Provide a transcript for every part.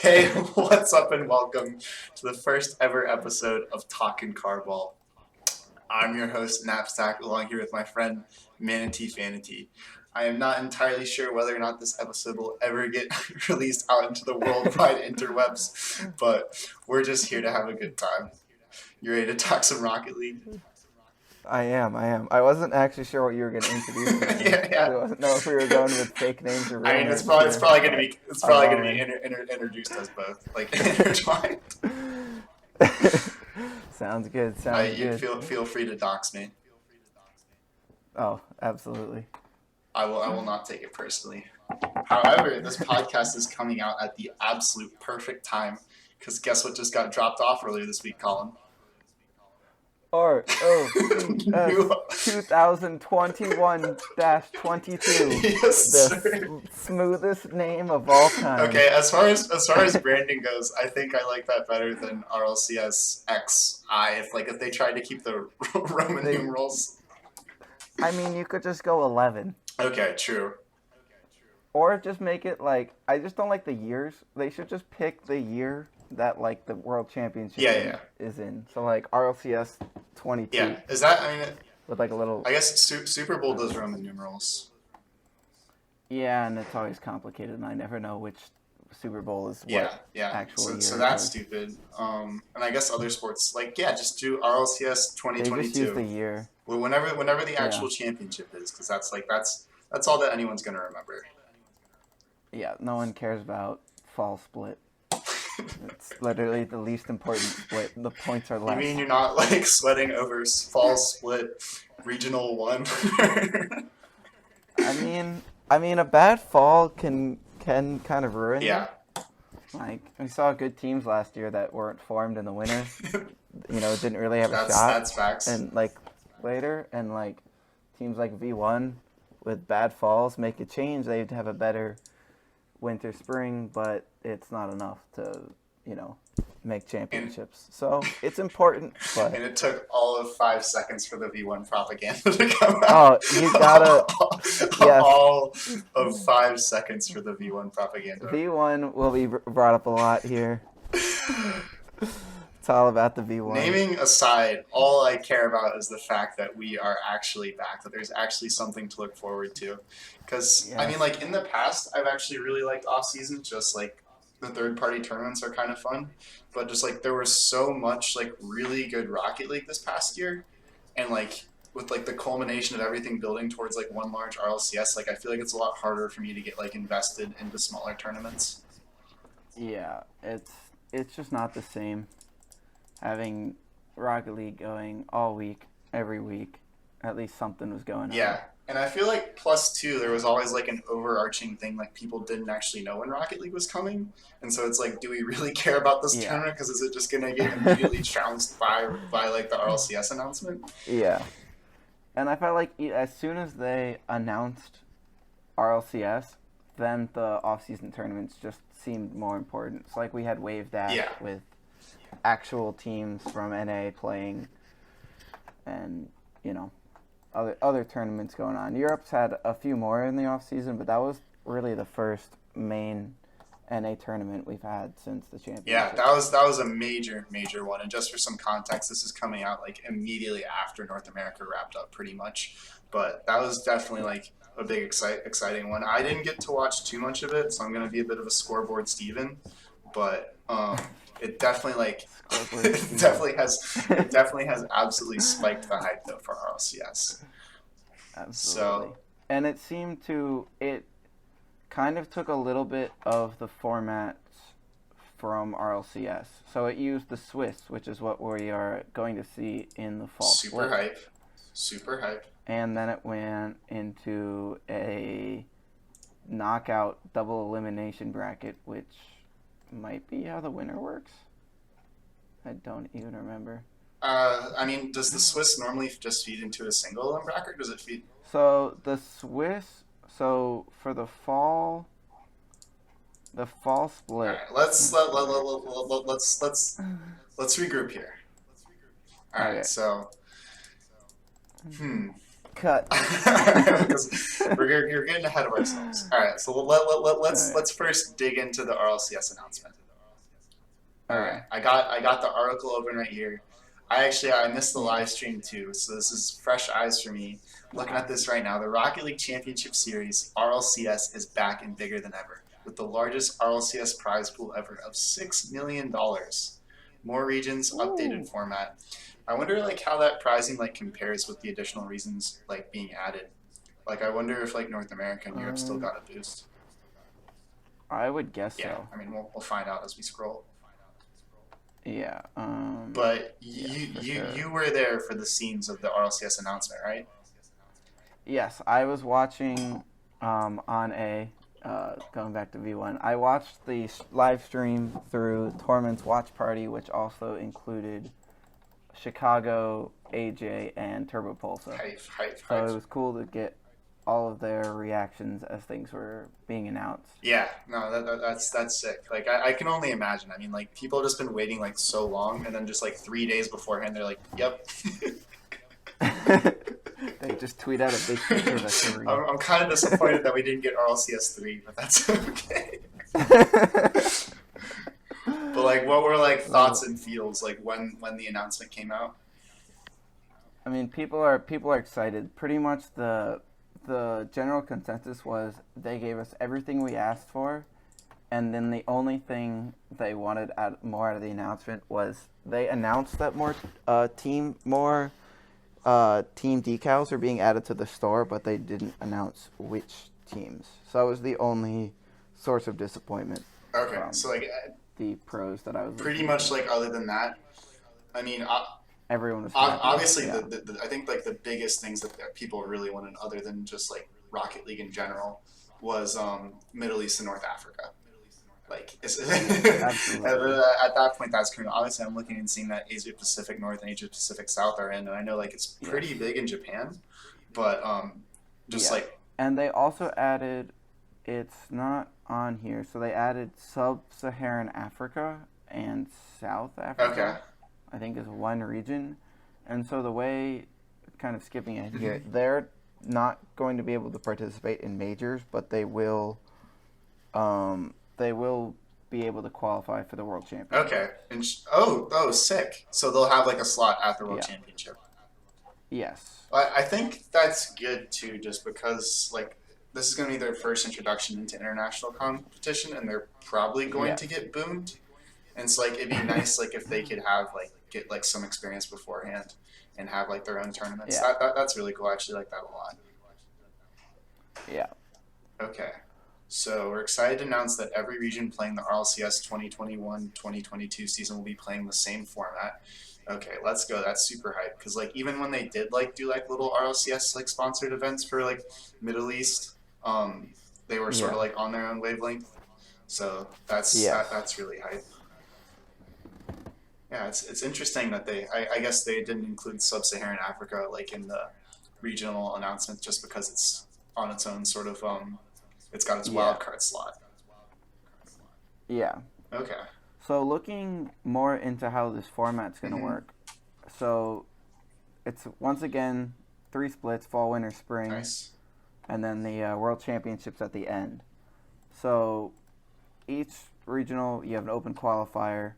Hey, what's up and welcome to the first ever episode of Talkin Carball. I'm your host, Knapsack, along here with my friend, Manatee Fanatee. I am not entirely sure whether or not this episode will ever get released out into the worldwide interwebs, but we're just here to have a good time. You ready to talk some Rocket League? I am. I wasn't actually sure what you were going to introduce me with. Yeah. I wasn't know if we were going with fake names or real I mean, names. it's probably going to be introduced as both, like intertwined. Sounds good. You feel free to dox me. Oh, absolutely. I will not take it personally. However, this podcast is coming out at the absolute perfect time because guess what just got dropped off earlier this week, Colin? RLCS 2021-22. Yes, the sir. Smoothest name of all time. Okay, as far as branding goes, I think I like that better than RLCS XI. If they tried to keep the Roman numerals. I mean, you could just go 11. Okay, true. Or just make it like, I just don't like the years. They should just pick the year that like the World Championship is in. So like RLCS 22. Yeah, is that, I mean, with like a little. I guess Super Bowl does Roman numerals. Yeah, and it's always complicated, and I never know which Super Bowl is what actual year. So that's stupid. And I guess other sports just do RLCS 2022. They just use the year. Well, whenever the actual championship is, because that's all that anyone's gonna remember. Yeah, no one cares about fall split. It's literally the least important split. The points are less. You mean you're not sweating over fall split regional 1? I mean, a bad fall can kind of ruin. Yeah. Like we saw good teams last year that weren't formed in the winter. Didn't really have a shot. That's facts. And later, and teams like V1 with bad falls make a change. They'd have a better winter, spring, but it's not enough to, make championships. So it's important, but... And it took all of 5 seconds for the V1 propaganda to come out. Oh, you gotta... Yes. All of 5 seconds for the V1 propaganda. V1 will be brought up a lot here. It's all about the V1. Naming aside, all I care about is the fact that we are actually back, that there's actually something to look forward to. Because, yes. I mean, in the past, I've actually really liked off-season, just, the third-party tournaments are kind of fun. But just, there was so much, really good Rocket League this past year. And, with, the culmination of everything building towards, one large RLCS, I feel like it's a lot harder for me to get, invested into smaller tournaments. Yeah, it's just not the same. Having Rocket League going all week, every week, at least something was going on. Yeah, and I feel like plus two, there was always an overarching thing, people didn't actually know when Rocket League was coming, and so it's do we really care about this tournament? Because is it just gonna get immediately trounced by the RLCS announcement? Yeah, and I felt like as soon as they announced RLCS, then the off-season tournaments just seemed more important. So we had Wave Dash with actual teams from NA playing, and other tournaments going on. Europe's had a few more in the off season, but that was really the first main NA tournament we've had since the championship. Yeah, that was a major one. And just for some context, this is coming out immediately after North America wrapped up, pretty much. But that was definitely a big exciting one. I didn't get to watch too much of it, so I'm gonna be a bit of a scoreboard Steven. But it definitely it definitely has absolutely spiked the hype though for RLCS. Absolutely. So, and it kind of took a little bit of the formats from RLCS. So it used the Swiss, which is what we are going to see in the fall. Super hype. And then it went into a knockout double elimination bracket, which might be how the winner works. I don't even remember. I mean, does the Swiss normally just feed into a single bracket, or does it feed? So the Swiss, for the fall split. All right, let's regroup here. All right, so. Cut. You're getting ahead of ourselves. All right, so let's first dig into the RLCS announcement. All right, I got the article open right here. I missed the live stream too, so this is fresh eyes for me. Looking at this right now, the Rocket League Championship Series (RLCS) is back and bigger than ever, with the largest RLCS prize pool ever of $6 million. More regions, updated format. I wonder like how that pricing like compares with the additional regions like being added. Like I wonder if like North America and Europe still got a boost. I would guess Yeah, so. I mean we'll find out as we scroll. Yeah. But Sure. you were there for the scenes of the RLCS announcement, right? Yes, I was watching on going back to V1. I watched the live stream through Torment's watch party, which also included Chicago, AJ, and Turbo Pulsar. So it was cool to get all of their reactions as things were being announced. Yeah, no, that's sick. Like I can only imagine. I mean, like people have just been waiting like so long, and then just like 3 days beforehand, they're like, "Yep." They just tweet out a big picture of a 3. I'm kind of disappointed that we didn't get RLCS 3, but that's okay. But like, what were like thoughts and feels like when the announcement came out? I mean, people are excited. Pretty much the general consensus was they gave us everything we asked for, and then the only thing they wanted more out of the announcement was they announced that more team decals are being added to the store, but they didn't announce which teams. So that was the only source of disappointment. Okay, so like the pros that I was pretty much like other than that, I mean, everyone was obviously the I think like the biggest things that people really wanted, other than just like Rocket League in general, was Middle East and North Africa. Like at that point, that's kind of obviously I'm looking and seeing that Asia Pacific North and Asia Pacific South are in, and I know like it's pretty big in Japan, but and they also added, it's not on here, so they added Sub-Saharan Africa and South Africa. Okay. I think is one region, and so the way, kind of skipping it here, they're not going to be able to participate in majors, but they will be able to qualify for the World Championship. Okay, and sick. So they'll have like a slot at the World Championship. Yes. I think that's good too, just because like this is going to be their first introduction into international competition, and they're probably going to get boomed. And it's like it'd be nice like if they could have like get like some experience beforehand and have like their own tournaments. Yeah. That's really cool. I actually like that a lot. Yeah. Okay. So we're excited to announce that every region playing the RLCS 2021-2022 season will be playing the same format. Okay, let's go. That's super hype because like even when they did like do like little RLCS like sponsored events for like Middle East, they were sort of like on their own wavelength. So that's really hype. Yeah, it's interesting that I guess they didn't include Sub-Saharan Africa like in the regional announcement just because it's on its own sort of it's got its wild card slot. Yeah. Okay. So looking more into how this format's going to work, so it's once again 3 splits: fall, winter, spring, and then the World Championships at the end. So each regional, you have an open qualifier.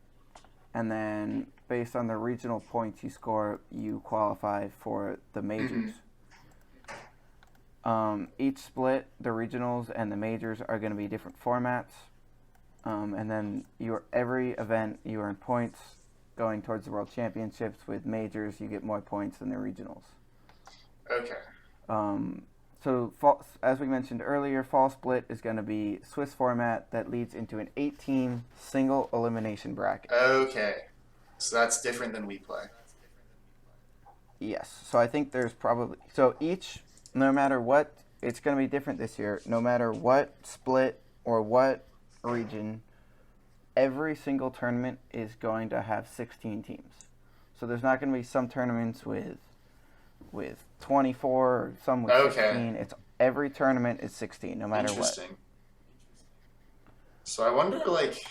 And then, based on the regional points you score, you qualify for the majors. Each split, the regionals and the majors are going to be different formats. And then every event, you earn points going towards the World Championships. With majors, you get more points than the regionals. Okay. So, as we mentioned earlier, fall split is going to be Swiss format that leads into an 8-team single elimination bracket. Okay. So that's different than we play. Yes. So I think there's probably... So no matter what, it's going to be different this year. No matter what split or what region, every single tournament is going to have 16 teams. So there's not going to be some tournaments with 24 or some with 16. It's every tournament is 16, no matter what. So I wonder, like,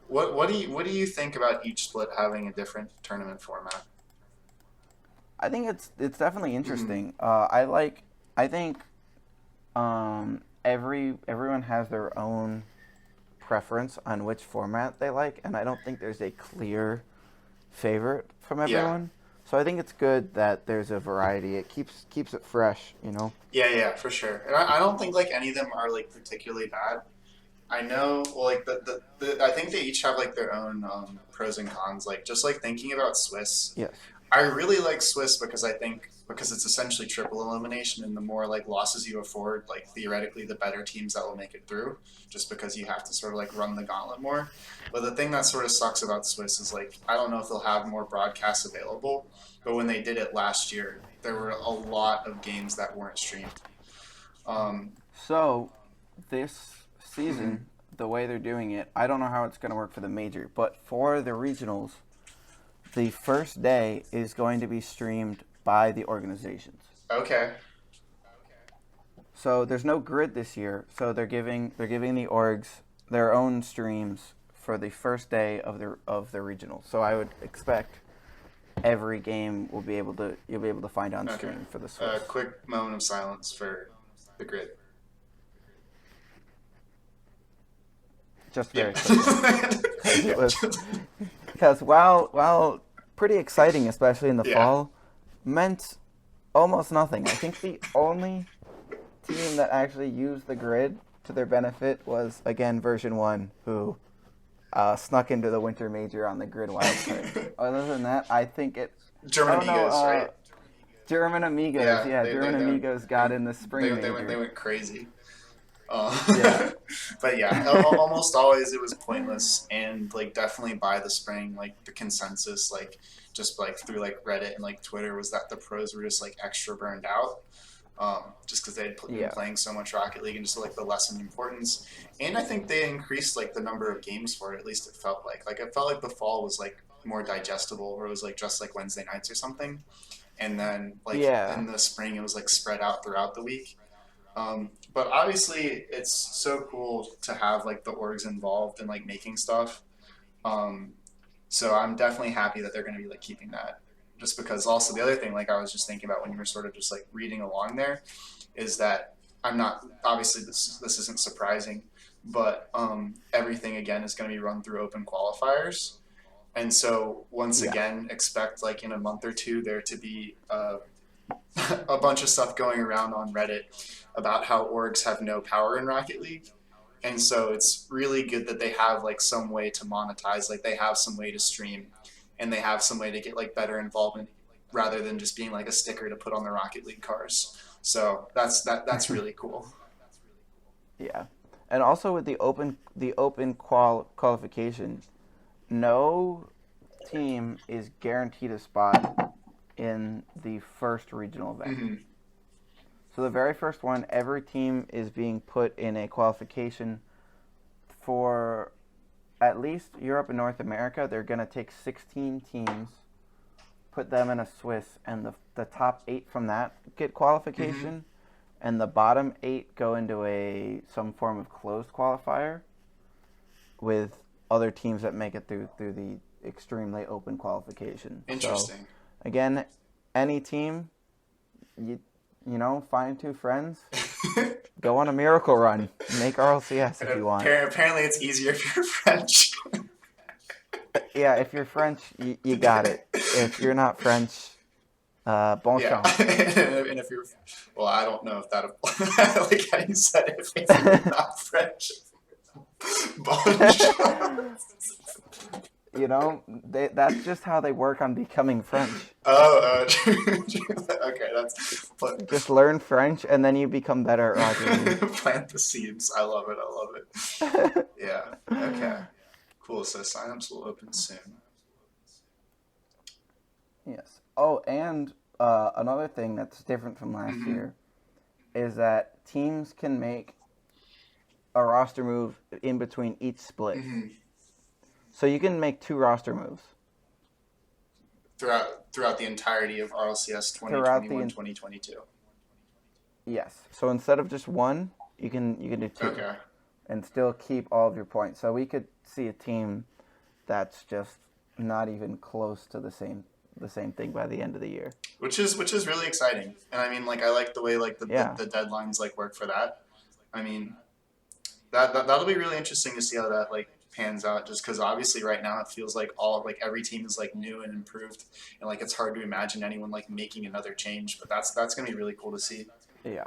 what do you think about each split having a different tournament format? I think it's definitely interesting. I think everyone has their own preference on which format they like, and I don't think there's a clear favorite from everyone. So I think it's good that there's a variety. It keeps it fresh, you know? Yeah, for sure. And I don't think like any of them are like particularly bad. I know, well, like I think they each have like their own pros and cons. Like just like thinking about Swiss, Yes. I really like Swiss because I think because it's essentially triple elimination, and the more like losses you afford, like theoretically, the better teams that will make it through. Just because you have to sort of like run the gauntlet more. But the thing that sort of sucks about Swiss is like I don't know if they'll have more broadcasts available, but when they did it last year, there were a lot of games that weren't streamed. So this season, the way they're doing it, I don't know how it's going to work for the major, but for the regionals, the first day is going to be streamed by the organizations. Okay. So there's no grid this year, so they're giving the orgs their own streams for the first day of the regional. So I would expect every game you'll be able to find on stream for the Swiss. Quick moment of silence for the grid. Just very quick. Because while pretty exciting, especially in the fall, meant almost nothing. I think the only team that actually used the grid to their benefit was, again, version 1, who snuck into the winter major on the grid wildcard. Other than that, I think it... German Amigos, right? German Amigos, German Amigos got in the spring major. They went crazy. But yeah, almost always it was pointless, and like definitely by the spring, like the consensus, like just like through like Reddit and like Twitter, was that the pros were just like extra burned out, just because they had been playing so much Rocket League and just like the lessened importance. And I think they increased like the number of games for it. At least it felt like it felt like the fall was like more digestible, or it was like just like Wednesday nights or something, and then like in the spring it was like spread out throughout the week. But obviously it's so cool to have like the orgs involved in like making stuff. So I'm definitely happy that they're going to be like keeping that, just because also the other thing, like I was just thinking about when you were sort of just like reading along there, is that I'm not, obviously this isn't surprising, but everything again is going to be run through open qualifiers. And so once again, expect like in a month or two there to be a bunch of stuff going around on Reddit about how orgs have no power in Rocket League. And so it's really good that they have like some way to monetize, like they have some way to stream, and they have some way to get like better involvement rather than just being like a sticker to put on the Rocket League cars. So that's really cool. Yeah. And also with the open qualification, no team is guaranteed a spot in the first regional event. Mm-hmm. So the very first one, every team is being put in a qualification for at least Europe and North America. They're going to take 16 teams, put them in a Swiss, and the top 8 from that get qualification, and the bottom 8 go into some form of closed qualifier with other teams that make it through the extremely open qualification. Interesting. So, again, any team, you know, find 2 friends, go on a miracle run, make RLCS if you want. Apparently it's easier if you're French. Yeah, if you're French, you got it. If you're not French, bon chance. And if you're, well, I don't know if that applies. Like how you said, if you're not French, bon chance. You know, that's just how they work on becoming French. True. Okay, that's... Just learn French, and then you become better at Rocket League. Plant the seeds. I love it. Yeah, okay. Cool, so signups will open soon. Yes. Oh, and another thing that's different from last year is that teams can make a roster move in between each split. So you can make 2 roster moves. Throughout the entirety of RLCS 2021-2022. Yes. So instead of just 1, you can do 2. Okay. And still keep all of your points. So we could see a team that's just not even close to the same thing by the end of the year. Which is really exciting. And I mean, like I like the way like the deadlines like work for that. I mean, that'll be really interesting to see how that like pans out. Just because obviously right now it feels like every team is like new and improved, and like it's hard to imagine anyone like making another change. But that's gonna be really cool to see. Yeah.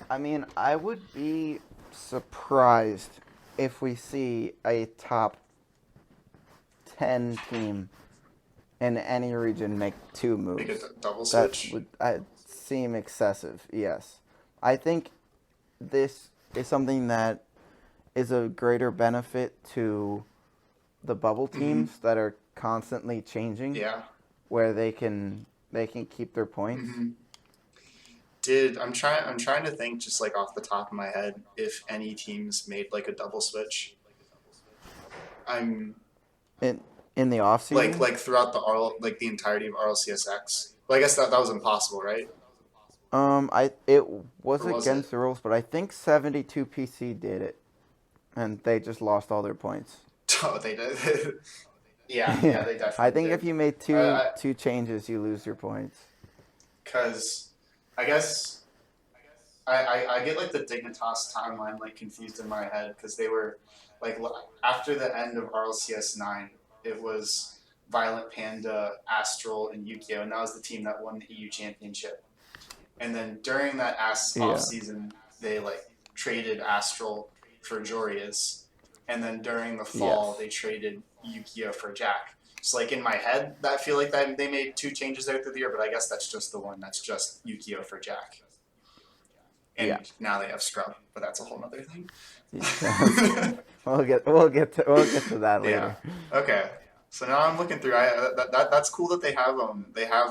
I mean, I would be surprised if we see a top 10 team in any region make 2 moves. Make a double switch. That would seem excessive, yes. I think this is something that is a greater benefit to the bubble teams that are constantly changing. Yeah. Where they can keep their points. I'm trying to think just like off the top of my head if any teams made like a double switch. I'm in the offseason? Like throughout the entirety of RLCSX. Well, I guess that was impossible, right? It was against the rules, but I think 72 PC did it, and they just lost all their points. Oh, they did. yeah, they definitely. I think did. if you made two changes, you lose your points. Because I guess I get like the Dignitas timeline like confused in my head because they were like after the end of RLCS 9, it was Violent Panda, Astral, and Yukio, and that was the team that won the EU Championship. And then during that off season, they like traded Astral for Jorius, and then during the fall, they traded Yukio for Jack. So like in my head, I feel like that they made 2 changes there through the year, but I guess that's just the one. That's just Yukio for Jack. And now they have Scrub, but that's a whole other thing. We'll get to that later. Yeah. Okay. So now I'm looking through. That's cool that they have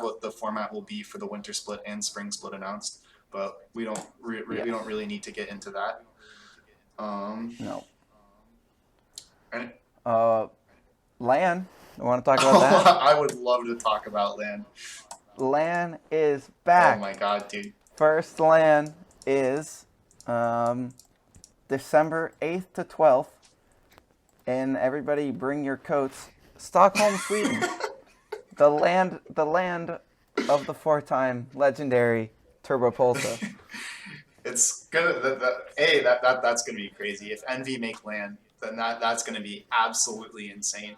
what the format will be for the winter split and spring split announced, but we don't really need to get into that. No. And LAN. You want to talk about that? I would love to talk about LAN. LAN is back. Oh my god, dude. First LAN is December 8th to 12th, and everybody bring your coats. Stockholm, Sweden, the land of the 4-time legendary Turbo Pulsa. It's gonna that's gonna be crazy. If Envy make LAN, then that's gonna be absolutely insane.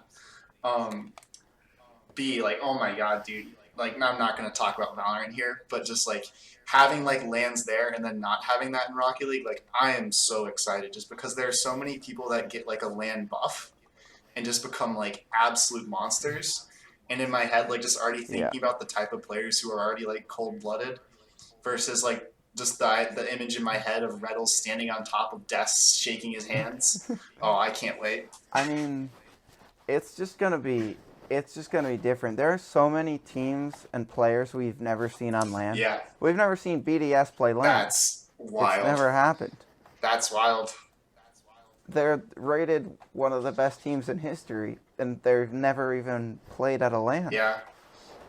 B, like, oh my god, dude. Like, I'm not gonna talk about Valorant here, but just like having like LANs there and then not having that in Rocket League, like I am so excited just because there are so many people that get like a LAN buff and just become like absolute monsters. And in my head, like just already thinking about the type of players who are already like cold-blooded versus like just the image in my head of Reddles standing on top of desks shaking his hands. Oh, I can't wait. I mean, it's just gonna be different. There are so many teams and players we've never seen on LAN. Yeah. We've never seen BDS play LAN. That's wild. It's never happened. That's wild. They're rated one of the best teams in history, and they've never even played at a LAN. Yeah.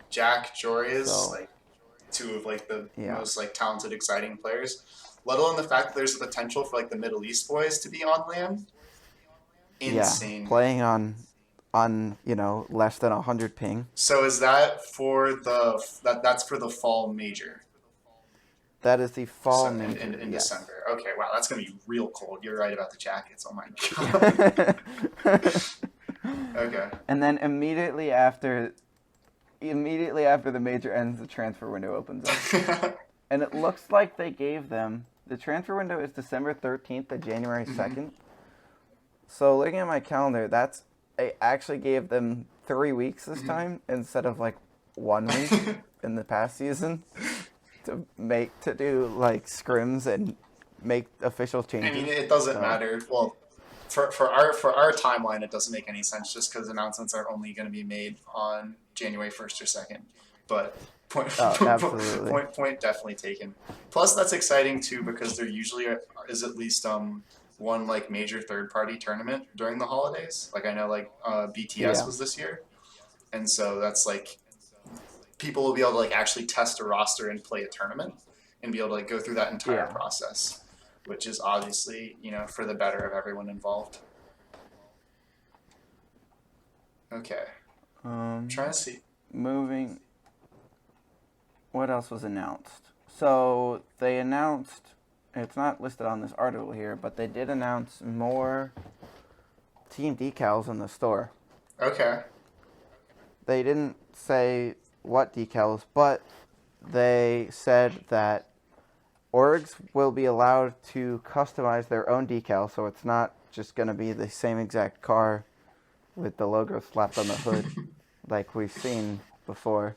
Jack, Jorius, like 2 of like the most like talented, exciting players. Let alone the fact that there's a potential for like the Middle East boys to be on LAN. Insane. Yeah, playing on less than 100 ping. So is that for that's for the fall major? That is the fall major in December. Okay, wow, that's gonna be real cold. You're right about the jackets. Oh my god. Okay. And then immediately after the major ends, the transfer window opens up. And it looks like they gave them the transfer window is December 13th to January 2nd. So looking at my calendar, they actually gave them 3 weeks this time instead of like 1 week in the past season to do like scrims and make official changes. I mean, it doesn't matter. Well, for our timeline, it doesn't make any sense just because announcements are only going to be made on January 1st or 2nd. But point definitely taken. Plus, that's exciting too because there usually is at least one like major third-party tournament during the holidays. Like I know like BTS was this year, and so that's like people will be able to like actually test a roster and play a tournament and be able to like go through that entire process, which is obviously for the better of everyone involved. Okay, I'm trying to see. What else was announced? So they announced it's not listed on this article here, but they did announce more team decals in the store. Okay. They didn't say what decals, but they said that orgs will be allowed to customize their own decal, so it's not just going to be the same exact car with the logo slapped on the hood like we've seen before.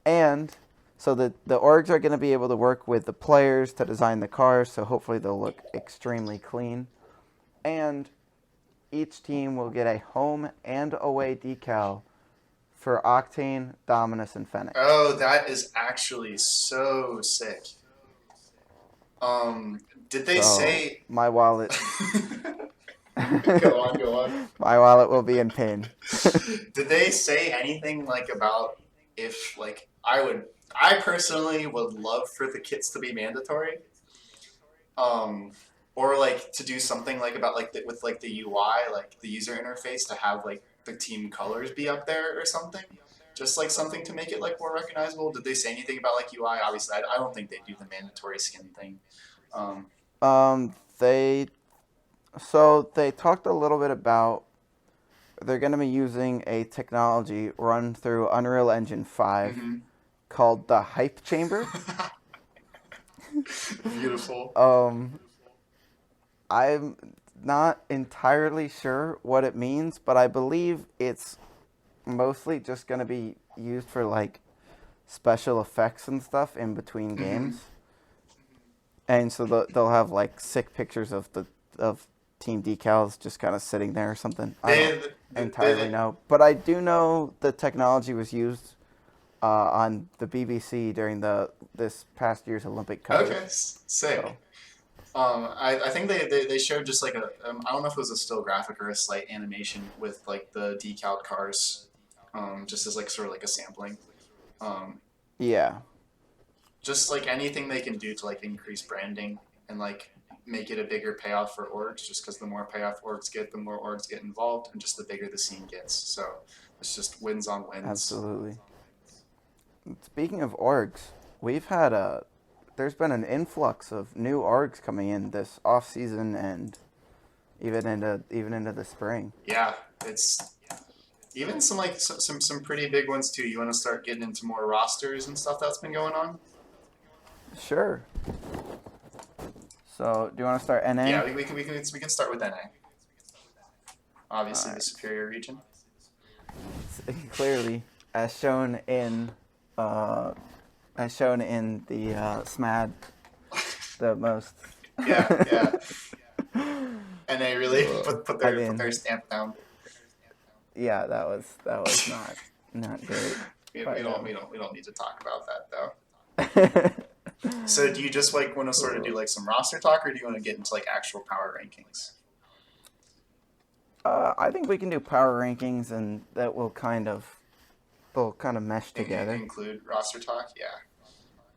And so the orgs are going to be able to work with the players to design the cars, so hopefully they'll look extremely clean. And each team will get a home and away decal for Octane, Dominus, and Fennec. Oh, that is actually so sick. Did they say my wallet? Go on. My wallet will be in pain. Did they say anything like about if like I personally would love for the kits to be mandatory, or like to do something like about like with like the UI, like the user interface, to have like the team colors be up there or something, just like something to make it like more recognizable. Did they say anything about like UI? Obviously, I don't think they do the mandatory skin thing. They talked a little bit about they're going to be using a technology run through Unreal Engine 5 called the Hype Chamber. Beautiful. I'm not entirely sure what it means, but I believe it's mostly just going to be used for like special effects and stuff in between games. And so they'll have like sick pictures of team decals just kind of sitting there or something. I don't entirely know, but I do know the technology was used on the BBC during this past year's Olympic coverage. Okay, sick. So. I think they showed just like I don't know if it was a still graphic or a slight animation with like the decaled cars, just as like sort of like a sampling. Yeah. Just like anything they can do to like increase branding and like make it a bigger payoff for orgs, just because the more payoff orgs get, the more orgs get involved, and just the bigger the scene gets. So it's just wins on wins. Absolutely. Speaking of orgs, there's been an influx of new orgs coming in this off season and even into the spring. Yeah, it's even some like some pretty big ones too. You want to start getting into more rosters and stuff that's been going on? Sure. So, do you want to start NA? Yeah, we can start with NA. Obviously, the superior region. Clearly, as shown in the SMAD, the most. Yeah. NA really put their stamp down. Yeah, that was not great. We don't need to talk about that though. So do you just like want to sort of do like some roster talk, or do you want to get into like actual power rankings? I think we can do power rankings, and that will kind of mesh together. Include roster talk, yeah.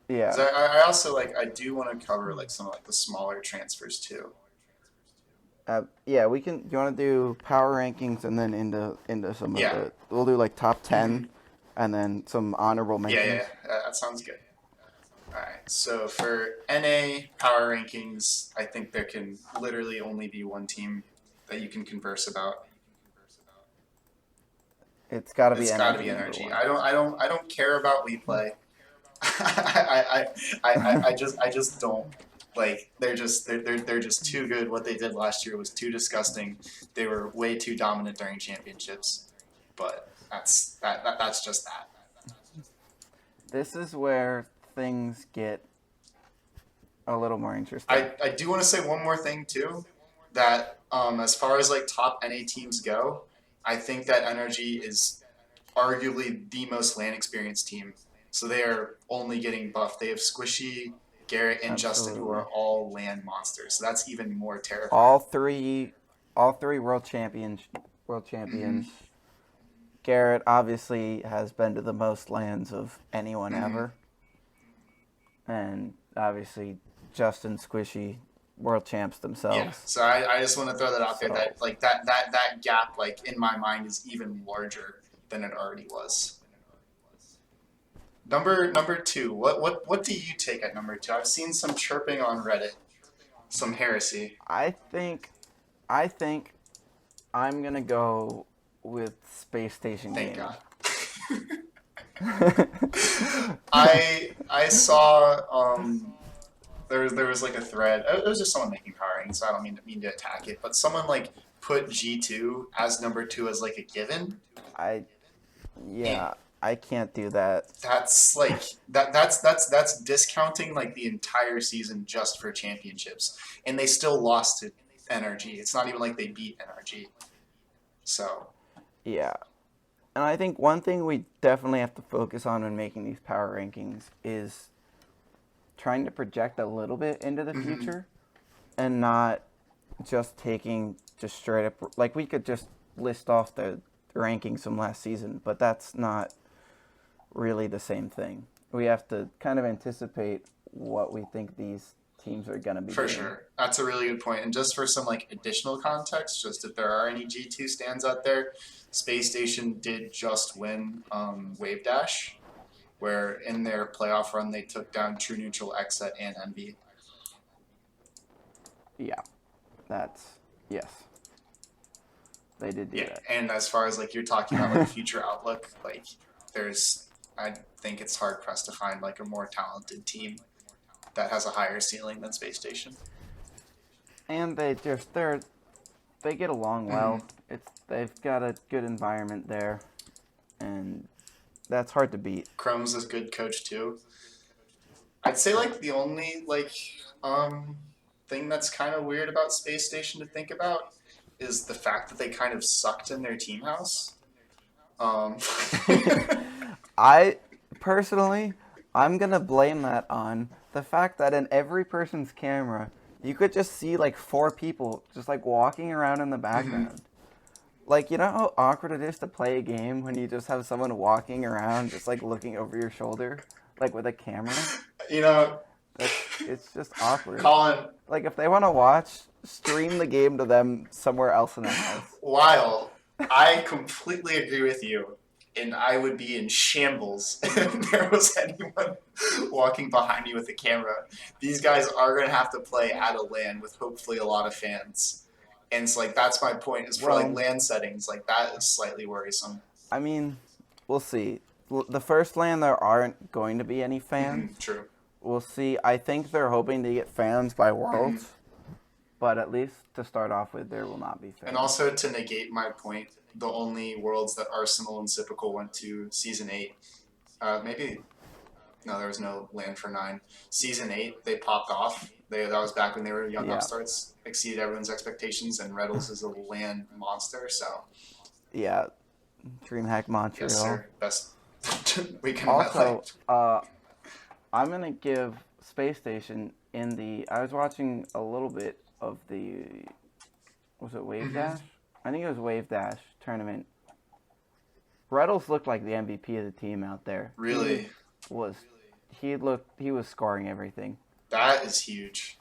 Yeah. I also I do want to cover like some of like the smaller transfers too. Yeah, we can. Do you want to do power rankings and then into some of the? We'll do like top 10, and then some honorable mentions. Yeah. That sounds good. All right. So for NA power rankings, I think there can literally only be one team that you can converse about. It's got to be. It's got to be Energy. I don't care about we play. I just don't. Like they're just too good. What they did last year was too disgusting. They were way too dominant during championships, but that's just that. This is where things get a little more interesting. I do want to say one more thing too, that as far as like top NA teams go, I think that Energy is arguably the most LAN experienced team. So they are only getting buffed. They have Squishy, Garrett, and Justin, who are all LAN monsters. So that's even more terrifying. All three world champions. Garrett obviously has been to the most LANs of anyone ever. And obviously Justin, Squishy, world champs themselves. Yeah. So I just want to throw that out there, that like that gap like in my mind is even larger than it already was. Number 2. What do you take at number 2? I've seen some chirping on Reddit some heresy. I think I'm gonna go with Space Station Thank Gaming. God. I saw there was like a thread. It was just someone making power rankings, so I don't mean to attack it, but someone like put G2 as number 2 as like a given. Yeah, I can't do that. That's like that's discounting like the entire season just for championships, and they still lost to NRG. It's not even like they beat NRG. So yeah, and I think one thing we definitely have to focus on when making these power rankings is trying to project a little bit into the future and not just taking just straight up, like we could just list off the rankings from last season, but that's not really the same thing. We have to kind of anticipate what we think these teams are going to be for doing. sure, that's a really good point. And just for some like additional context, just if there are any G2 stands out there, Space Station did just win Wave Dash, where in their playoff run they took down True Neutral, Xset, and Envy. Yeah, yes. They did do that. And as far as like you're talking about like future outlook, like I think it's hard pressed to find like a more talented team that has a higher ceiling than Space Station. And they get along well. They've got a good environment there, and that's hard to beat. Chrome's a good coach too. I'd say like the only like thing that's kind of weird about Space Station to think about is the fact that they kind of sucked in their team house. I personally, I'm gonna blame that on the fact that in every person's camera, you could just see like 4 people just like walking around in the background. Like, you know how awkward it is to play a game when you just have someone walking around just like looking over your shoulder, like with a camera? You know, it's just awkward. Colin, like if they want to watch, stream the game to them somewhere else in the house. While I completely agree with you, and I would be in shambles if there was anyone walking behind me with a camera. These guys are going to have to play at a LAN with hopefully a lot of fans. And it's like, that's my point, is for like LAN settings, like that is slightly worrisome. I mean, we'll see. The first LAN, there aren't going to be any fans. True. We'll see. I think they're hoping to get fans by Worlds. But at least to start off with, there will not be fans. And also to negate my point, the only Worlds that Arsenal and Sypical went to Season 8, no, there was no LAN for 9. Season 8, they popped off. That was back when they were young upstarts, exceeded everyone's expectations, and Reddles is a LAN monster, so. Yeah, DreamHack Montreal. Yes, sir. Best weekend also, of my life. I'm going to give Space Station I was watching a little bit of was it Wave Dash? I think it was Wave Dash tournament. Reddles looked like the MVP of the team out there. Really? He was scoring everything. That is huge.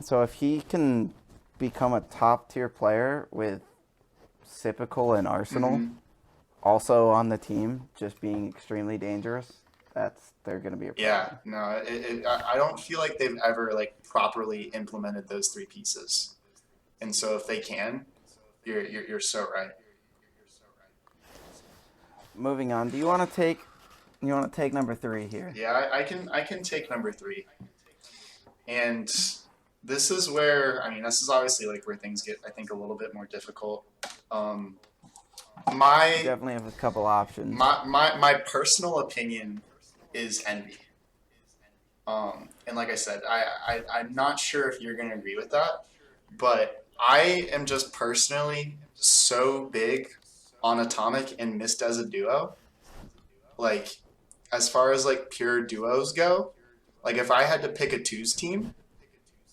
So if he can become a top tier player with Sypical and Arsenal also on the team, just being extremely dangerous, they're going to be a problem. Yeah, no, I don't feel like they've ever like properly implemented those 3 pieces. And so if they can, you're so right. Moving on, do you want to take number 3 here? Yeah, I can take number 3. And this is where, this is obviously like where things get, I think, a little bit more difficult. You definitely have a couple options. My personal opinion is Envy. And like I said, I'm not sure if you're going to agree with that, but I am just personally so big on Atomic and Mist as a duo. Like, as far as like pure duos go, like if I had to pick a 2s team,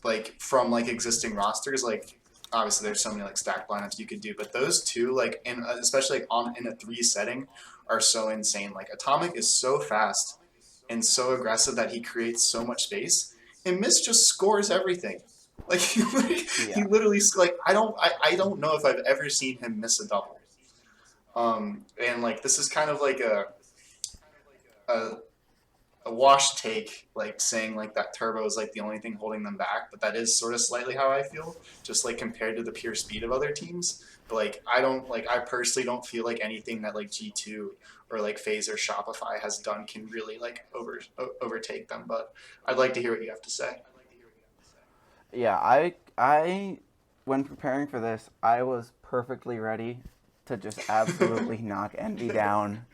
like from like existing rosters, like obviously there's so many like stacked lineups you could do, but those 2, like especially like in a 3 setting, are so insane. Like Atomic is so fast and so aggressive that he creates so much space, and Mist just scores everything. Like he literally like I don't know if I've ever seen him miss a double. And like this is kind of like a wash take, like saying like that turbo is like the only thing holding them back, but that is sort of slightly how I feel, just like compared to the pure speed of other teams. But like I personally don't feel like anything that like G2 or like FaZe or Shopify has done can really like overtake them. But I'd like to hear what you have to say. Yeah, I when preparing for this, I was perfectly ready to just absolutely knock Envy down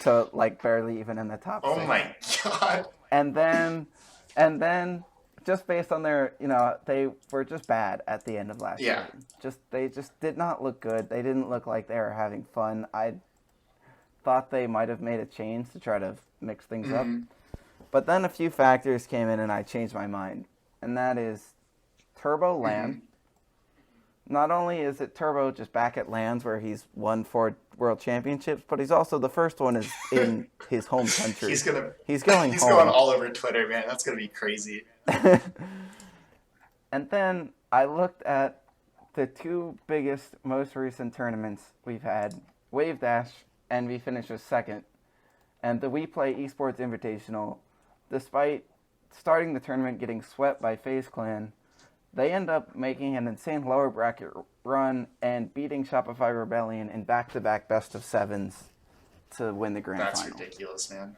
to like barely even in the top Oh 6. my god. And then and then just based on their, they were just bad at the end of last Yeah. season. They just did not look good. They didn't look like they were having fun. I thought they might have made a change to try to mix things up. But then a few factors came in and I changed my mind. And that is Turbo LAN. Not only is it Turbo just back at LANs where he's won 4 world championships, but he's also the first one is in his home country. He's going He's going home. all over Twitter, man. That's going to be crazy. And then I looked at the 2 biggest, most recent tournaments we've had. Wave Dash, Envy finishes 2nd. And the We Play Esports Invitational, despite starting the tournament getting swept by FaZe Clan, they end up making an insane lower bracket run and beating Shopify Rebellion in back-to-back best-of-7s to win the grand final. That's ridiculous, man.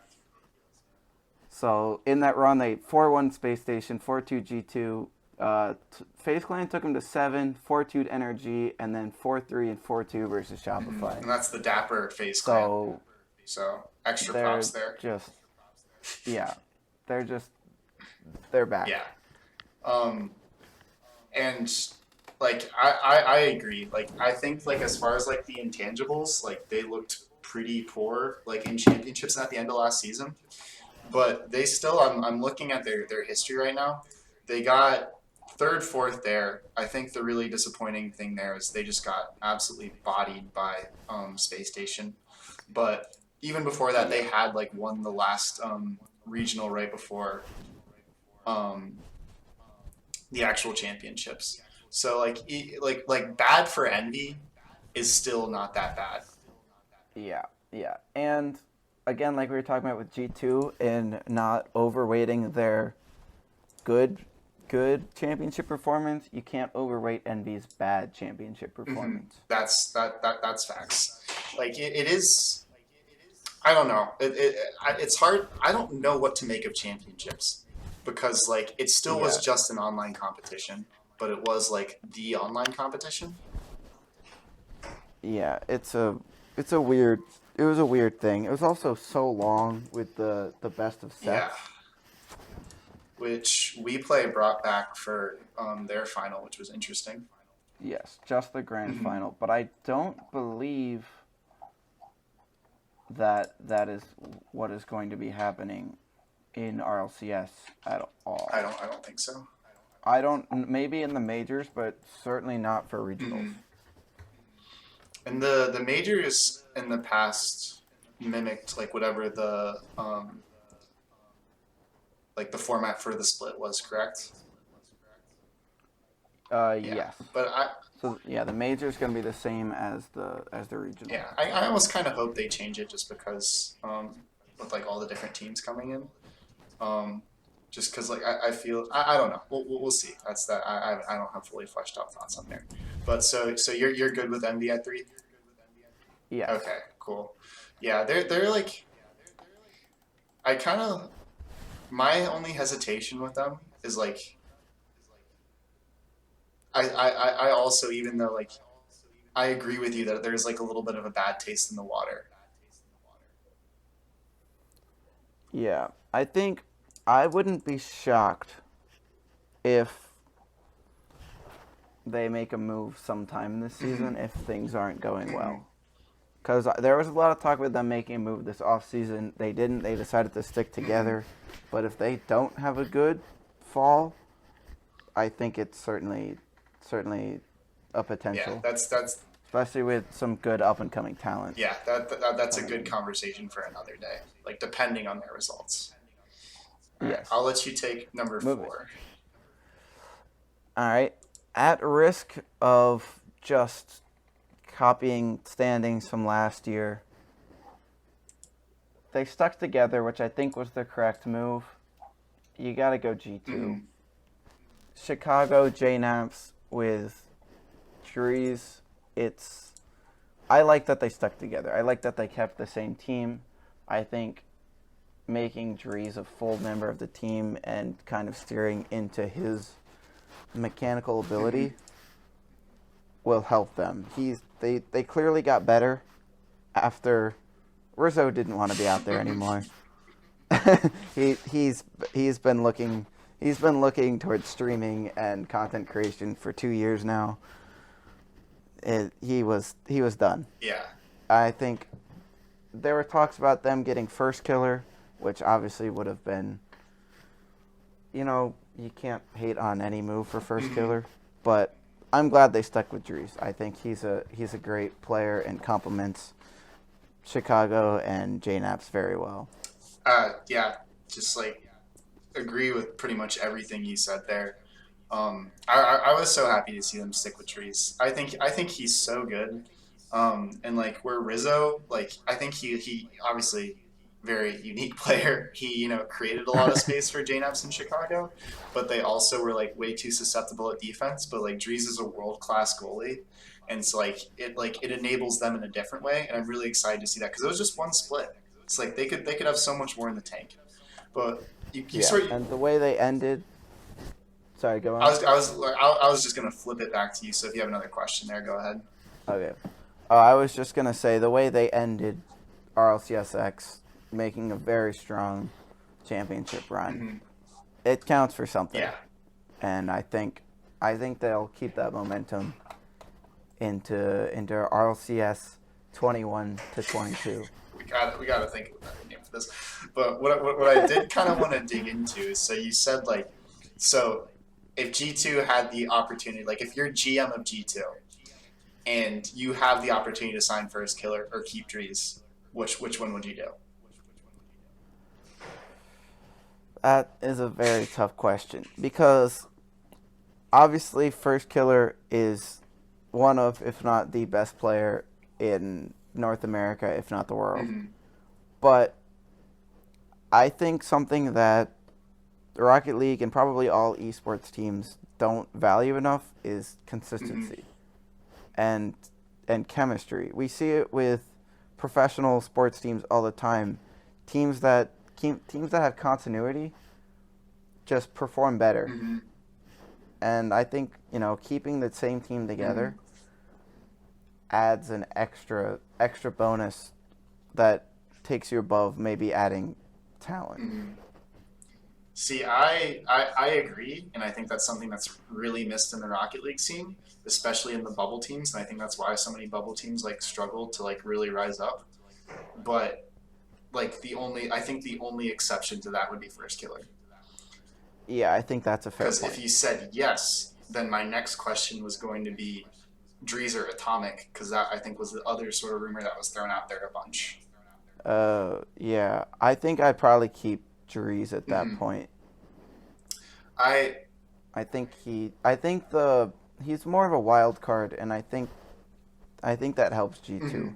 So in that run, they 4-1 Space Station, 4-2 G2. FaZe Clan took them to 7, 4-2 NRG, and then 4-3 and 4-2 versus Shopify. And that's the dapper FaZe Clan. So extra props there. They're back. Yeah. And like I agree. Like I think like as far as like the intangibles, like they looked pretty poor like in championships at the end of last season. But they still I'm looking at their history right now. They got 3rd, 4th there. I think the really disappointing thing there is they just got absolutely bodied by Space Station. But even before that, they had like won the last regional right before the actual championships. So like bad for Envy is still not that bad. Yeah. And again, like we were talking about with G2 and not overweighting their good championship performance, you can't overweight Envy's bad championship performance. That's facts. Like it is. I don't know. It's hard. I don't know what to make of championships because like it still was just an online competition, but it was like the online competition. Yeah, it was a weird thing. It was also so long with the best of sets. Yeah. Which We Play brought back for their final, which was interesting. Yes, just the grand final. But I don't believe that is what is going to be happening in RLCS at all. I don't think so. Maybe in the majors, but certainly not for regionals. And the majors in the past mimicked like whatever the like the format for the split was, correct? Yes. But the major is going to be the same as the regional. Yeah, I almost kind of hope they change it just because with like all the different teams coming in, just because like I feel I don't know, we'll see. That's that I don't have fully fleshed out thoughts on there, but so you're good with Envy at 3? Yeah. Okay, cool. Yeah, they're like I kind of my only hesitation with them is like I also, even though like I agree with you that there's like a little bit of a bad taste in the water. Yeah, I think I wouldn't be shocked if they make a move sometime this season if things aren't going well. Because there was a lot of talk about them making a move this offseason. They didn't. They decided to stick together. But if they don't have a good fall, I think it's certainly a potential. Yeah, that's especially with some good up and coming talent. Yeah, that's a good conversation for another day. Like depending on their results. Yes. Right, I'll let you take number 4. All right. At risk of just copying standings from last year, they stuck together, which I think was the correct move. You got to go G2. Mm-hmm. Chicago, J-Naps with Drees. I like that they stuck together. I like that they kept the same team. I think making Drees a full member of the team and kind of steering into his mechanical ability will help them. They clearly got better after Rizzo didn't want to be out there anymore. he's been looking towards streaming and content creation for 2 years now. He was done. Yeah. I think there were talks about them getting first killer, which obviously would have been, you can't hate on any move for first killer, but I'm glad they stuck with Drees. I think he's a great player and complements Chicago and J-Naps very well. Yeah, just like agree with pretty much everything you said there. I was so happy to see them stick with Drees. I think he's so good. And like where Rizzo, like I think he obviously very unique player. He created a lot of space for J-Naps in Chicago, but they also were like way too susceptible at defense. But like Drees is a world class goalie, and it's it enables them in a different way. And I'm really excited to see that because it was just one split. It's like they could have so much more in the tank, but and the way they ended. Sorry, go on. I was just gonna flip it back to you. So if you have another question there, go ahead. Okay. I was just gonna say the way they ended RLCSX, making a very strong championship run, it counts for something. Yeah. And I think they'll keep that momentum into RLCS 21 to 22. We gotta think of a name for this. But what I did kind of want to dig into is, so you said if G2 had the opportunity, like if you're GM of G2 and you have the opportunity to sign first killer or keep Drees, which one would you do? That is a very tough question because obviously first killer is one of, if not the best player in North America, if not the world. But I think something that the Rocket League and probably all esports teams don't value enough is consistency and chemistry. We see it with professional sports teams all the time. Teams that have continuity just perform better. And I think, keeping the same team together adds an extra bonus that takes you above maybe adding talent. See, I agree, and I think that's something that's really missed in the Rocket League scene, especially in the bubble teams, and I think that's why so many bubble teams struggle to really rise up. But I think the only exception to that would be first killer. Yeah, I think that's a fair point. Because if you said yes, then my next question was going to be Drees or Atomic, because that I think was the other sort of rumor that was thrown out there a bunch. Yeah, I think I'd probably keep Drees at that point. I think he's more of a wild card, and I think that helps G2.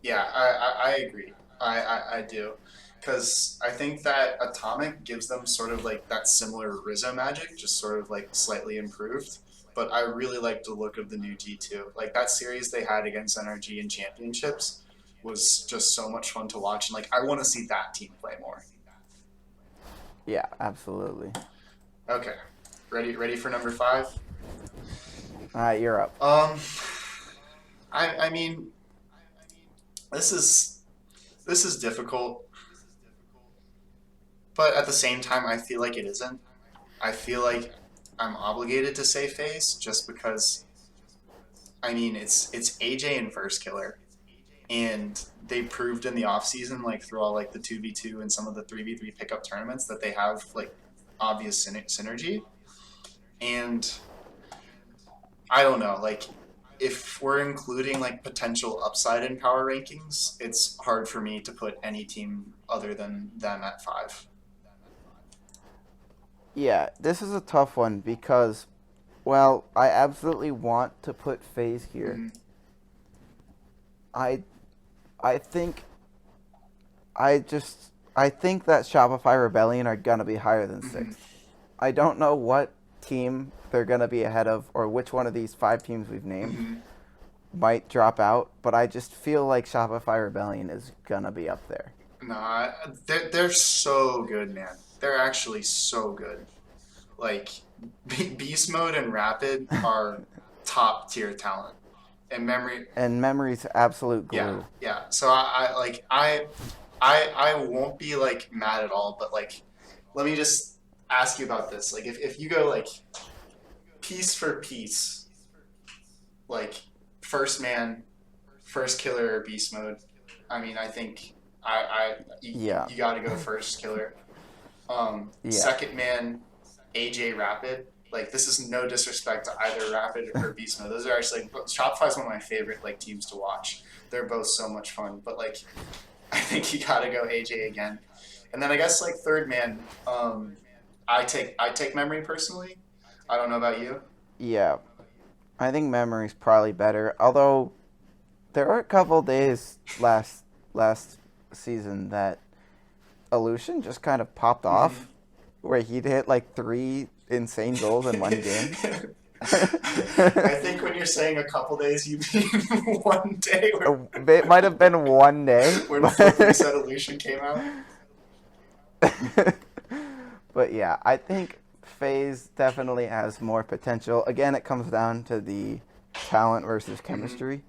Yeah, I agree. I do, because I think that Atomic gives them sort of that similar Rizzo magic, just sort of slightly improved. But I really like the look of the new G2. That series they had against NRG in championships was just so much fun to watch, and I want to see that team play more. Yeah, absolutely. Okay, ready for number 5? All right, you're up. I mean, this is difficult, but at the same time, I feel like it isn't. I feel like I'm obligated to say FaZe just because. I mean, it's AJ and first killer, and they proved in the offseason, through all the 2v2 and some of the 3v3 pickup tournaments, that they have obvious synergy. And I don't know, if we're including potential upside in power rankings, it's hard for me to put any team other than them at 5. Yeah, this is a tough one because, well, I absolutely want to put FaZe here. I think I think that Shopify Rebellion are gonna be higher than 6th. I don't know what team they're gonna be ahead of, or which one of these 5 teams we've named might drop out, but I just feel like Shopify Rebellion is gonna be up there. Nah, they're so good, man. They're actually so good. Like Beast Mode and Rapid are top tier talent, and Memory's absolute glue. Yeah. So I won't be like mad at all, but like, let me just ask you about this. Like, if you go like piece for piece, like first man, first killer, or beast mode. I mean, I think you got to go first killer. Second man, AJ Rapid. Like, this is no disrespect to either Rapid or Beast Mode. Those are actually Shopify is one of my favorite like teams to watch. They're both so much fun. But like, I think you got to go AJ again. And then I guess like third man, I take Memory personally. I don't know about you. Yeah, I think Memory's probably better. Although there were a couple days last season that Aleutian just kind of popped off, where he'd hit like 3 insane goals in one game. I think when you're saying a couple days, you mean one day. It might have been one day. When Flippy said Aleutian came out. But yeah, I think FaZe definitely has more potential. Again, it comes down to the talent versus chemistry.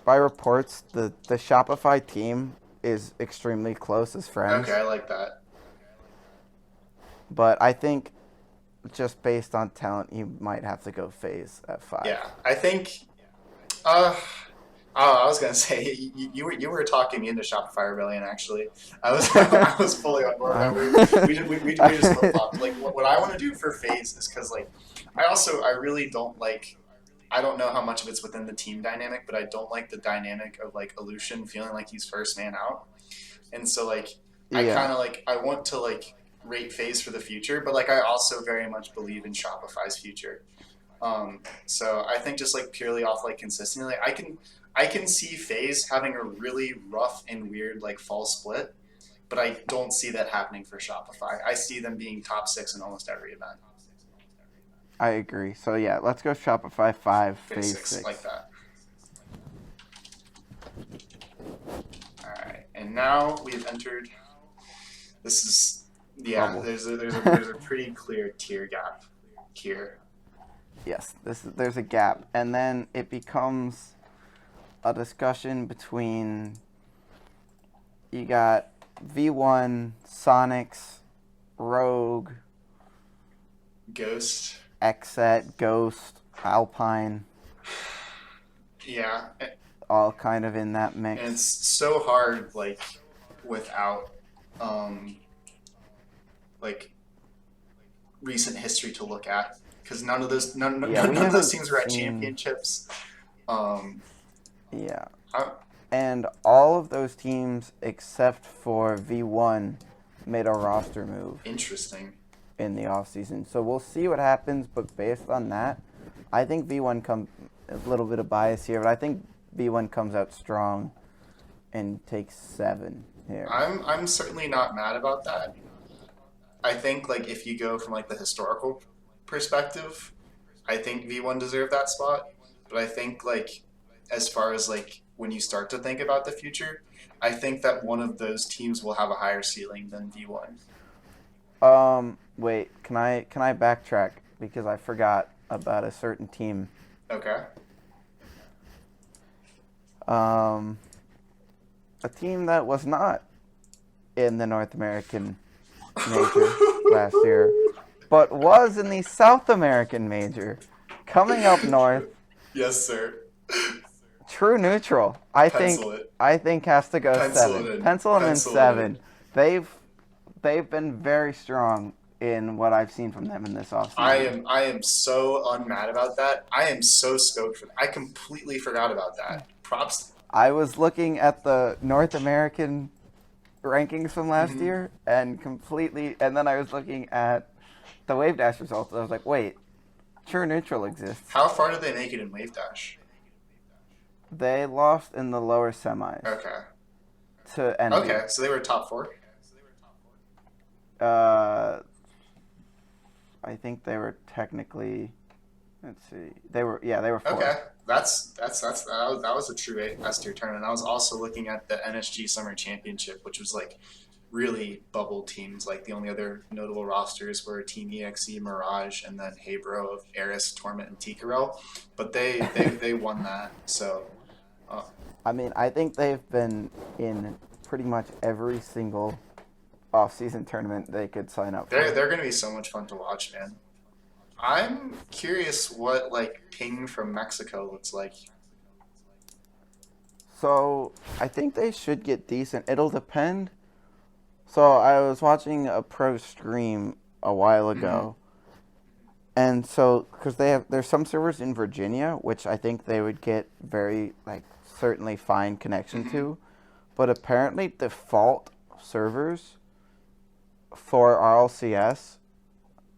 By reports, the Shopify team is extremely close as friends. Okay, I like that. But I think just based on talent, you might have to go FaZe at 5. Yeah, I think. I was gonna say you were talking me into Shopify Rebellion. Actually, I was fully on board. We just flip flopped. Like what I want to do for FaZe is because like I really don't like. I don't know how much of it's within the team dynamic, but I don't like the dynamic of like Aleutian feeling like he's first man out, and so like I kind of like I want to like rate FaZe for the future, but like I also very much believe in Shopify's future. So I think just like purely off like consistently, I can see FaZe having a really rough and weird like fall split, but I don't see that happening for Shopify. I see them being top 6 in almost every event. I agree. So yeah, let's go Shopify 5, FaZe 6. Like that. All right, and now we've entered. This is there's a pretty clear tier gap here. Yes, there's a gap, and then it becomes a discussion between you got V1, Sonics, Rogue, Ghost, Xset, Ghost, Alpine. Yeah. All kind of in that mix. And it's so hard, like, without, like, recent history to look at. Because none of those teams were at championships. Yeah. And all of those teams, except for V1, made a roster move. Interesting. In the offseason. So we'll see what happens, but based on that, I think V1 comes a little bit of bias here, but I think V1 comes out strong and takes 7 here. I'm certainly not mad about that. I think like if you go from like the historical perspective, I think V1 deserved that spot. But I think like as far as like when you start to think about the future, I think that one of those teams will have a higher ceiling than V1. Wait, can I backtrack because I forgot about a certain team. Okay. A team that was not in the North American major last year, but was in the South American major, coming up north. Yes, sir. True neutral. I think has to go 7. Pencil them in 7. They've been very strong in what I've seen from them in this offseason. I am so unmad about that. I am so stoked for that. I completely forgot about that. Props. I was looking at the North American rankings from last year and then I was looking at the Wave Dash results. I was like, wait, True Neutral exists. How far did they make it in Wave Dash? They lost in the lower semis. Okay. to NV. Okay, so they were top 4. I think they were technically. Let's see. They were 4th. Okay, that was a true S-tier tournament. I was also looking at the NSG Summer Championship, which was like really bubble teams. Like the only other notable rosters were Team EXE, Mirage, and then Hebro of Eris, Torment, and Tikarel. But they won that. So, I mean, I think they've been in pretty much every single off-season tournament they could sign up for. They're going to be so much fun to watch, man. I'm curious what like Ping from Mexico looks like. So I think they should get decent. It'll depend. So I was watching a pro stream a while ago, and so because there's some servers in Virginia which I think they would get very like certainly fine connection to, but apparently default servers for RLCS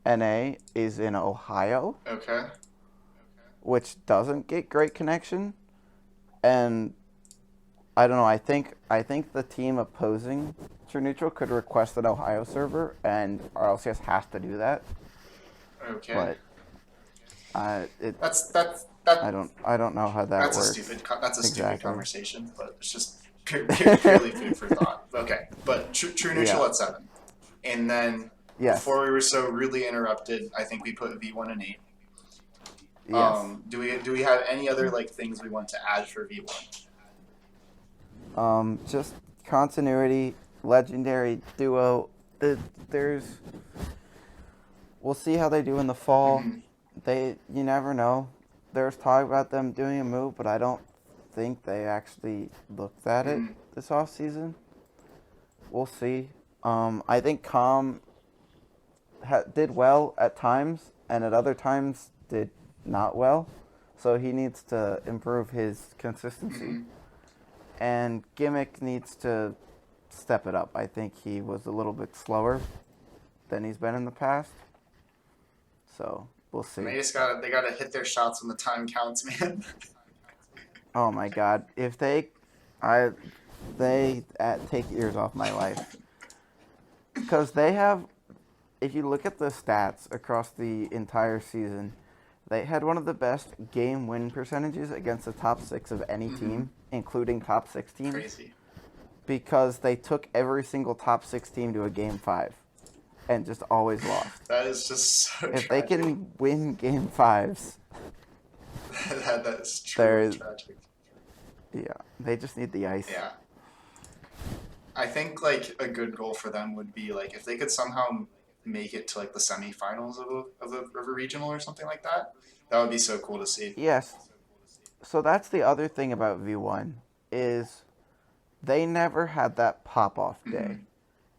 NA is in Ohio. Okay. Which doesn't get great connection, and I don't know. I think the team opposing True Neutral could request an Ohio server, and RLCS has to do that. Okay. But that's I don't know how that works. That's a stupid conversation, but it's just purely food for thought. Okay, but True Neutral at 7, and then before we were so really interrupted, I think we put V1 and 8. Yes. Do we have any other like things we want to add for V1? Just continuity, legendary duo. We'll see how they do in the fall. You never know. There's talk about them doing a move, but I don't think they actually looked at it this off season. We'll see. I think Calm did well at times, and at other times did not well. So he needs to improve his consistency. And Gimmick needs to step it up. I think he was a little bit slower than he's been in the past. So we'll see. And they gotta hit their shots when the time counts, man. Oh my God! If they take years off my life, because they have. If you look at the stats across the entire season, they had one of the best game win percentages against the top 6 of any team, including top 6 teams. Crazy. Because they took every single top 6 team to a game 5 and just always lost. That is just so If tragic. they can win game 5s, that's truly tragic. Yeah, they just need the ice. Yeah. I think like a good goal for them would be like if they could somehow make it to like the semifinals of a regional or something like that. That would be so cool to see. Yes. So that's the other thing about V1 is they never had that pop-off day.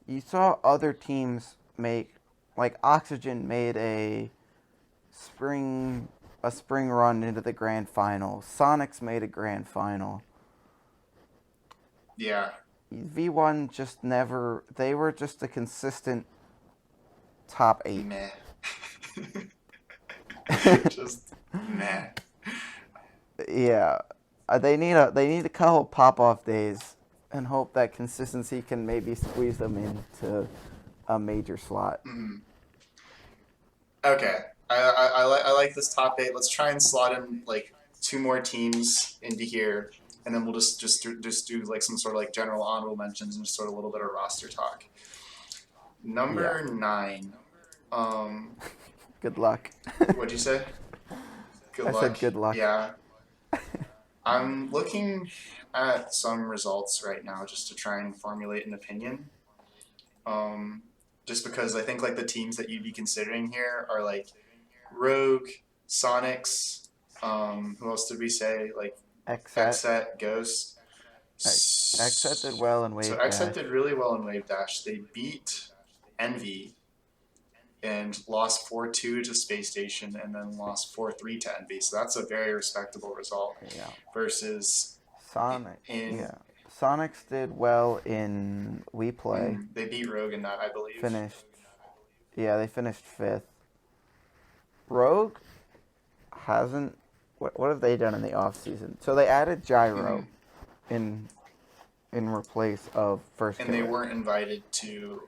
You saw other teams make, like Oxygen made a spring run into the grand final. Sonics made a grand final. Yeah. V1 just never, they were just a consistent top 8. Meh. Just meh. Yeah. They need a couple pop-off days and hope that consistency can maybe squeeze them into a major slot. Okay. I like this top 8. Let's try and slot in like 2 more teams into here, and then we'll just do like some sort of like general honorable mentions and just sort of a little bit of roster talk. Number 9. Good luck. What'd you say? I said good luck. Yeah. I'm looking at some results right now just to try and formulate an opinion. Just because I think like the teams that you'd be considering here are like Rogue, Sonics, who else did we say? Like Xset, Ghost. Xset did well in Wave Dash. So Xset did really well in Wave Dash. They beat Envy and lost 4-2 to Space Station and then lost 4-3 to Envy. So that's a very respectable result. Yeah. Versus Sonics did well in We Play. They beat Rogue in that, I believe. They finished 5th. Rogue hasn't. What have they done in the off season? So they added Gyro in in replace of First And Killer. they weren't invited to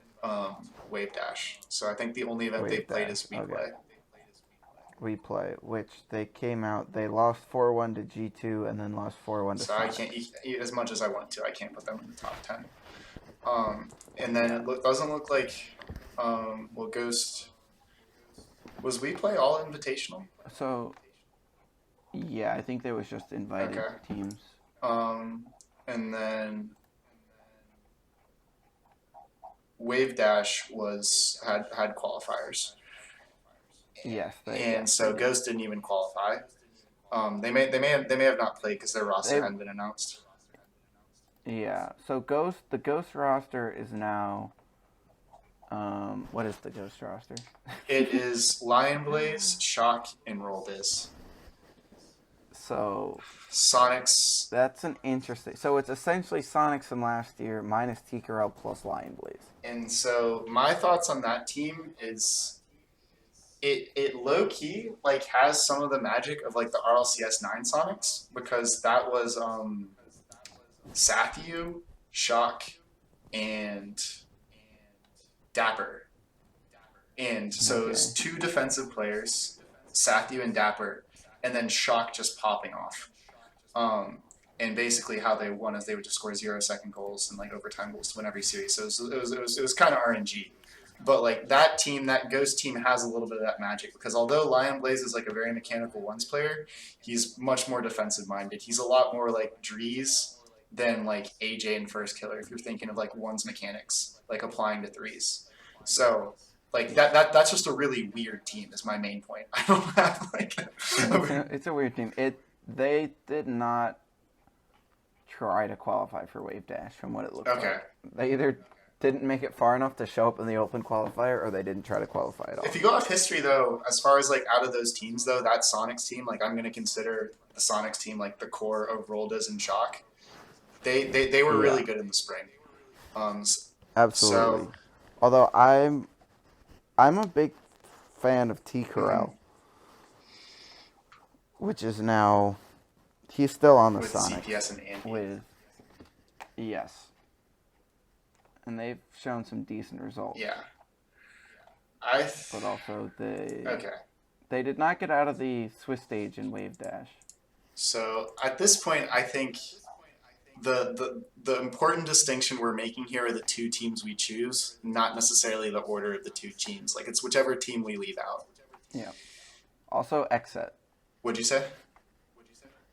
Wave Dash. So I think the only event they played is We Play. We Play, which they came out, they lost 4-1 to G2 and then lost 4-1 to Sonic. So I can't, as much as I want to, I can't put them in the top 10. And then it doesn't look like, Ghost, was We Play all invitational? So, yeah, I think there was just invited teams. And then Wave Dash had qualifiers. Yes, so Ghost didn't even qualify. They may have not played because their roster hadn't been announced. Yeah. So the Ghost roster is now. What is the Ghost roster? It is Lion Blaze, Shock, and Rollbiz. So Sonics. That's an interesting. So it's essentially Sonics from last year minus TKRL plus Lion Blaze. And so my thoughts on that team is. It low key like has some of the magic of like the RLCS 9 Sonics because that was Shotshiw, Shock, and Dapper. And so it was 2 defensive players, Shotshiw and Dapper, and then Shock just popping off. And basically how they won is they would just score 0-second goals and like overtime goals to win every series. So it was kind of RNG. But like that team, that Ghost team has a little bit of that magic because although Lion Blaze is like a very mechanical ones player, he's much more defensive minded. He's a lot more like Drees than like AJ and First Killer if you're thinking of like ones mechanics, like applying to threes. So like that's just a really weird team is my main point. I don't have like it's a weird team. They did not try to qualify for Wave Dash from what it looked like. They either didn't make it far enough to show up in the open qualifier, or they didn't try to qualify at all. If you go off history, though, as far as like out of those teams, though, that Sonics team, like I'm going to consider the Sonics team like the core of Roldas and Shock. They were really good in the spring. Absolutely. So, although I'm a big fan of TKRL, which is now he's still on the Sonics. With CPS and Andy. Yes. And they've shown some decent results. Yeah. But also they did not get out of the Swiss stage in Wave Dash. So at this point, I think the important distinction we're making here are the 2 teams we choose, not necessarily the order of the 2 teams. Like it's whichever team we leave out. Yeah. Also, XSET. What'd you say?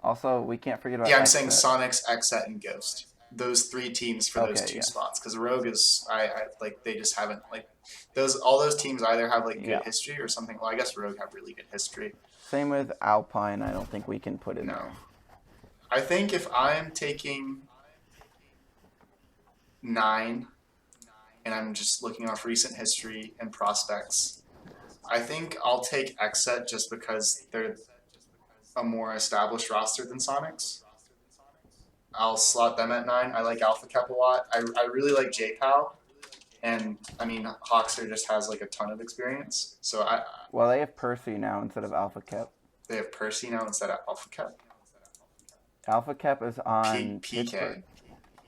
Also, we can't forget about. Yeah, I'm saying Sonics, XSET, and Ghost. Those 3 teams for those 2 spots because Rogue is I like they just haven't like all those teams either have like good history or something. Well, I guess Rogue have really good history. Same with Alpine. I don't think we can put in there. I think if I'm taking 9 and I'm just looking off recent history and prospects, I think I'll take XSET just because they're a more established roster than Sonics. I'll slot them at 9. I like Alpha Cap a lot. I really like JPOW. And, I mean, Hawkster just has, like, a ton of experience. So Well, they have Percy now instead of Alpha Cap. They have Percy now instead of Alpha Cap? Alpha Cap is on PK. Pittsburgh.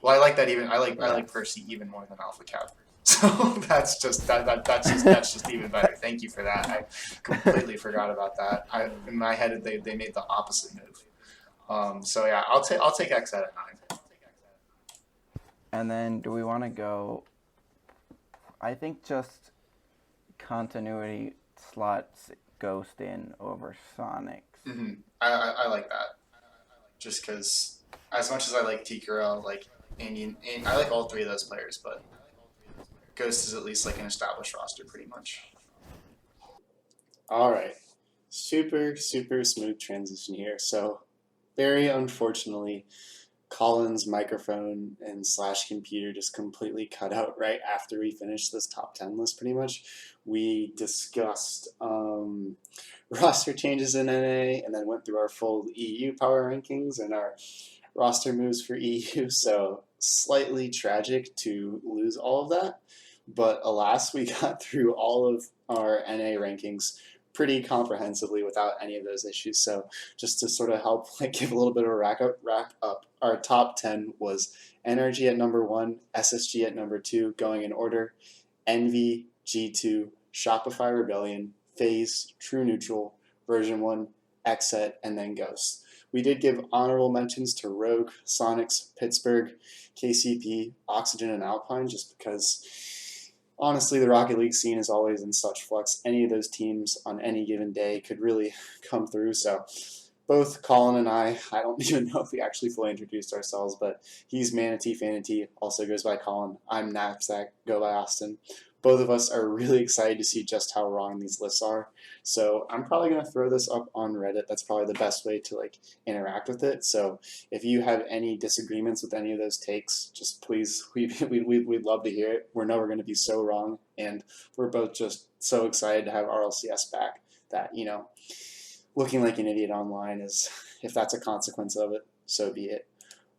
Well, I like that even. I like Percy even more than Alpha Cap. So that's just even better. Thank you for that. I completely forgot about that. In my head, they made the opposite move. So yeah, I'll take XSET at 9. And then do we want to go? I think just continuity slots Ghost in over Sonics. Mm-hmm. I like that. Just because, as much as I like TKRL, like and I like all 3 of those players, but Ghost is at least like an established roster, pretty much. All right, super smooth transition here. So, very unfortunately, Colin's microphone and / computer just completely cut out right after we finished this top 10 list. Pretty much, we discussed roster changes in NA, and then went through our full EU power rankings and our roster moves for EU. So slightly tragic to lose all of that. But alas, we got through all of our NA rankings pretty comprehensively without any of those issues. So just to sort of help like give a little bit of a wrap up our top 10 was NRG at number 1, SSG at number 2, going in order, Envy, G2, Shopify Rebellion, FaZe, True Neutral, Version 1, Xset, and then Ghost. We did give honorable mentions to Rogue, Sonics, Pittsburgh, KCP, Oxygen, and Alpine, just because honestly the Rocket League scene is always in such flux. Any of those teams on any given day could really come through. So both Colin and I don't even know if we actually fully introduced ourselves, but he's Manatee Fanatee, also goes by Colin. I'm Knapsack, go by Austin. Both of us are really excited to see just how wrong these lists are. So I'm probably going to throw this up on Reddit. That's probably the best way to interact with it. So if you have any disagreements with any of those takes, just please, we'd love to hear it. We know we're going to be so wrong, and we're both just so excited to have RLCS back that, looking like an idiot online is, if that's a consequence of it, so be it.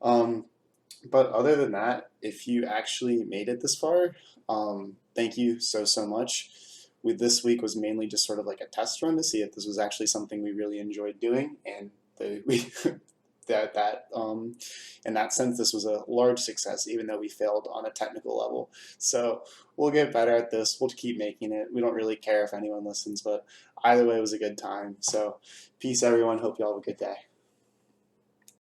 But other than that, if you actually made it this far, thank you so much. This week was mainly just sort of like a test run to see if this was actually something we really enjoyed doing, and in that sense, this was a large success, even though we failed on a technical level. So we'll get better at this. We'll keep making it. We don't really care if anyone listens, but either way, it was a good time. So peace, everyone. Hope you all have a good day.